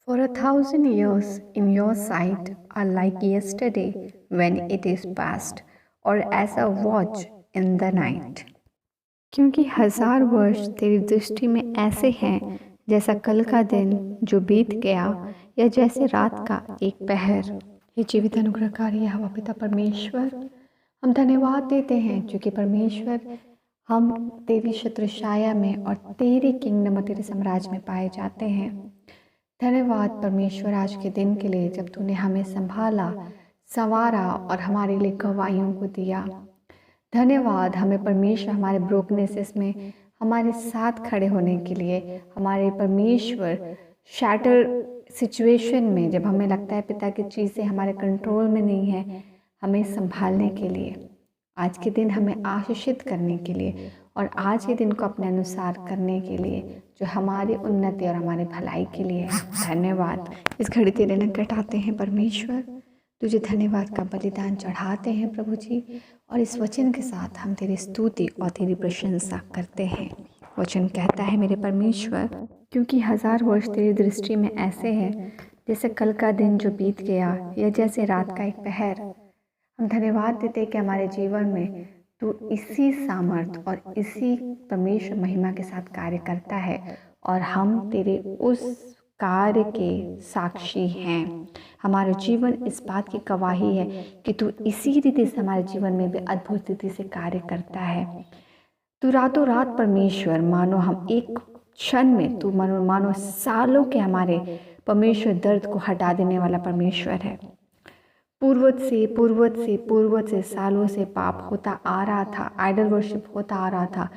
For 1,000 years in your sight are like yesterday when it is past, or as a watch in the night. क्योंकि 1,000 वर्ष तेरी दृष्टि में ऐसे हैं जैसा कल का दिन जो बीत गया या जैसे रात का एक पहर। हे जीवित अनुग्रहकारी यहोवा पिता परमेश्वर, हम धन्यवाद देते हैं क्योंकि परमेश्वर हम तेरी छत्रछाया में और तेरी किंगडम और तेरे साम्राज्य में पाए जाते हैं। धन्यवाद परमेश्वर आज के दिन के लिए जब तूने हमें संभाला, संवारा और हमारे लिए गवाहियों को दिया। धन्यवाद हमें परमेश्वर हमारे ब्रोकनेसेस में हमारे साथ खड़े होने के लिए, हमारे परमेश्वर शैटर सिचुएशन में जब हमें लगता है पिता की चीज़ें हमारे कंट्रोल में नहीं है, हमें संभालने के लिए, आज के दिन हमें आशीषित करने के लिए और आज के दिन को अपने अनुसार करने के लिए जो हमारी उन्नति और हमारी भलाई के लिए है। धन्यवाद। इस घड़ी तेरे निकट आते हैं परमेश्वर, तुझे धन्यवाद का बलिदान चढ़ाते हैं प्रभु जी, और इस वचन के साथ हम तेरी स्तुति और तेरी प्रशंसा करते हैं। वचन कहता है मेरे परमेश्वर, क्योंकि 1,000 वर्ष तेरी दृष्टि में ऐसे हैं जैसे कल का दिन जो बीत गया या जैसे रात का एक पहर। हम धन्यवाद देते हैं कि हमारे जीवन में तू इसी सामर्थ और इसी परमेश्वर महिमा के साथ कार्य करता है और हम तेरे उस कार्य के साक्षी हैं। हमारा जीवन इस बात की गवाही है कि तू इसी रीति से हमारे जीवन में भी अद्भुत रीति से कार्य करता है। तू रातों रात परमेश्वर, मानो हम एक क्षण में, तू मानो सालों के हमारे परमेश्वर दर्द को हटा देने वाला परमेश्वर है। पूर्वज से सालों से पाप होता आ रहा था, आइडल वर्शिप होता आ रहा था,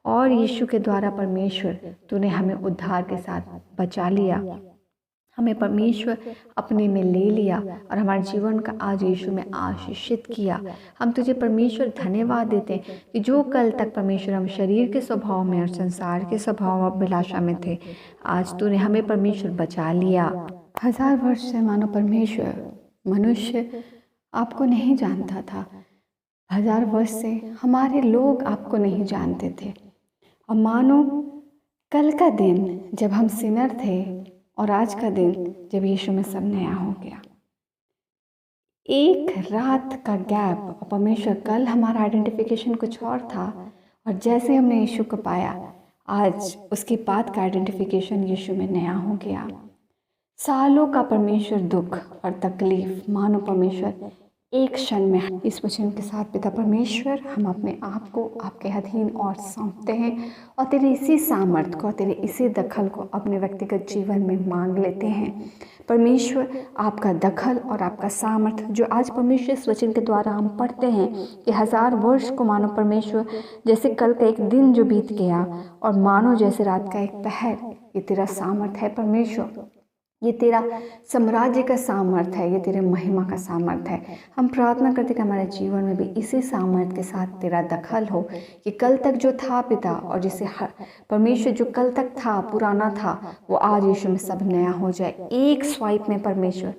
और यीशु के द्वारा परमेश्वर तूने हमें उद्धार के साथ बचा लिया, हमें परमेश्वर अपने में ले लिया और हमारे जीवन का आज यीशु में आशीषित किया। हम तुझे परमेश्वर धन्यवाद देते हैं कि जो कल तक परमेश्वर हम शरीर के स्वभाव में और संसार के स्वभाव और अभिलाषा में थे, आज तूने हमें परमेश्वर बचा लिया। 1,000 वर्ष से मानो परमेश्वर मनुष्य आपको नहीं जानता था। 1,000 वर्ष से हमारे लोग आपको नहीं जानते थे, और मानो कल का दिन जब हम सिनर थे और आज का दिन जब यीशु में सब नया हो गया। एक रात का गैप, और परमेश्वर कल हमारा आइडेंटिफिकेशन कुछ और था, और जैसे हमने यीशु को पाया आज उसके बाद का आइडेंटिफिकेशन यीशु में नया हो गया। सालों का परमेश्वर दुख और तकलीफ मानो परमेश्वर एक क्षण में। इस वचन के साथ पिता परमेश्वर हम अपने आप को आपके अधीन और सौंपते हैं और तेरे इसी सामर्थ को, तेरे इसी दखल को अपने व्यक्तिगत जीवन में मांग लेते हैं। परमेश्वर आपका दखल और आपका सामर्थ जो आज परमेश्वर इस वचन के द्वारा हम पढ़ते हैं कि 1,000 वर्ष को मानो परमेश्वर जैसे कल का एक दिन जो बीत गया और मानो जैसे रात का एक पहर, ये तेरा सामर्थ है परमेश्वर, ये तेरा साम्राज्य का सामर्थ है, ये तेरे महिमा का सामर्थ है। हम प्रार्थना करते कि हमारे जीवन में भी इसी सामर्थ के साथ तेरा दखल हो कि कल तक जो था पिता, और जिसे परमेश्वर जो कल तक था पुराना था, वो आज यीशु में सब नया हो जाए। एक स्वाइप में परमेश्वर,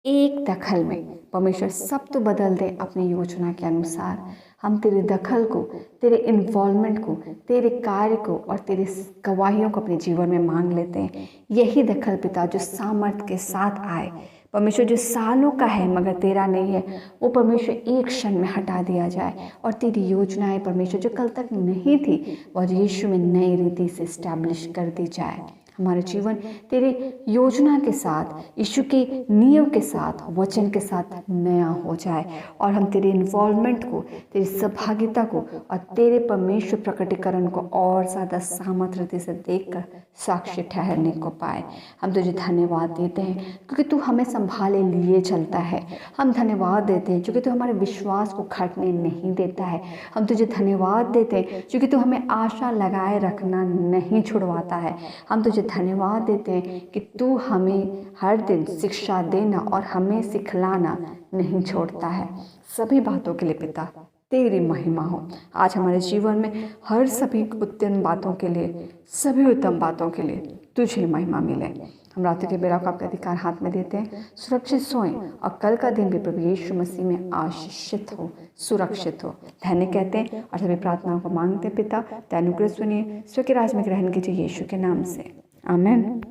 एक दखल में परमेश्वर सब तो बदल दे अपनी योजना के अनुसार। हम तेरे दखल को, तेरे इन्वॉल्वमेंट को, तेरे कार्य को और तेरे गवाहियों को अपने जीवन में मांग लेते हैं। यही दखल पिता जो सामर्थ के साथ आए, परमेश्वर जो सालों का है मगर तेरा नहीं है, वो परमेश्वर एक क्षण में हटा दिया जाए, और तेरी योजनाएं परमेश्वर जो कल तक नहीं थी वह यीशु में नई रीति से इस्टेब्लिश कर दी जाए। हमारा जीवन तेरे योजना के साथ, यीशु के नियम के साथ, वचन के साथ नया हो जाए, और हम तेरे इन्वॉल्वमेंट को, तेरी सहभागिता को और तेरे परमेश्वर प्रकटीकरण को और ज़्यादा सामर्थ्य से देखकर साक्षी ठहरने को पाए। हम तुझे धन्यवाद देते हैं क्योंकि तू हमें संभाले लिए चलता है। हम धन्यवाद देते हैं क्योंकि तू हमारे विश्वास को खटने नहीं देता है। हम तुझे धन्यवाद देते हैं क्योंकि तू हमें आशा लगाए रखना नहीं छुड़वाता है। हम तुझे धन्यवाद देते हैं कि तू हमें हर दिन शिक्षा देना और हमें सिखलाना नहीं छोड़ता है। सभी बातों के लिए पिता तेरी महिमा हो। आज हमारे जीवन में हर सभी उत्तम बातों के लिए, सभी उत्तम बातों के लिए तुझे महिमा मिले। हम रात्रि के बेला को आपके अधिकार हाथ में देते हैं। सुरक्षित सोएं और कल का दिन भी प्रभु यीशु मसीह में आशीषित हो, सुरक्षित हो। धन्य कहते हैं और सभी प्रार्थनाओं को मांगते हैं पिता, ते अनुग्रह सुनिए, स्व के राज में ग्रहण कीजिए यीशु के नाम से, आमीन।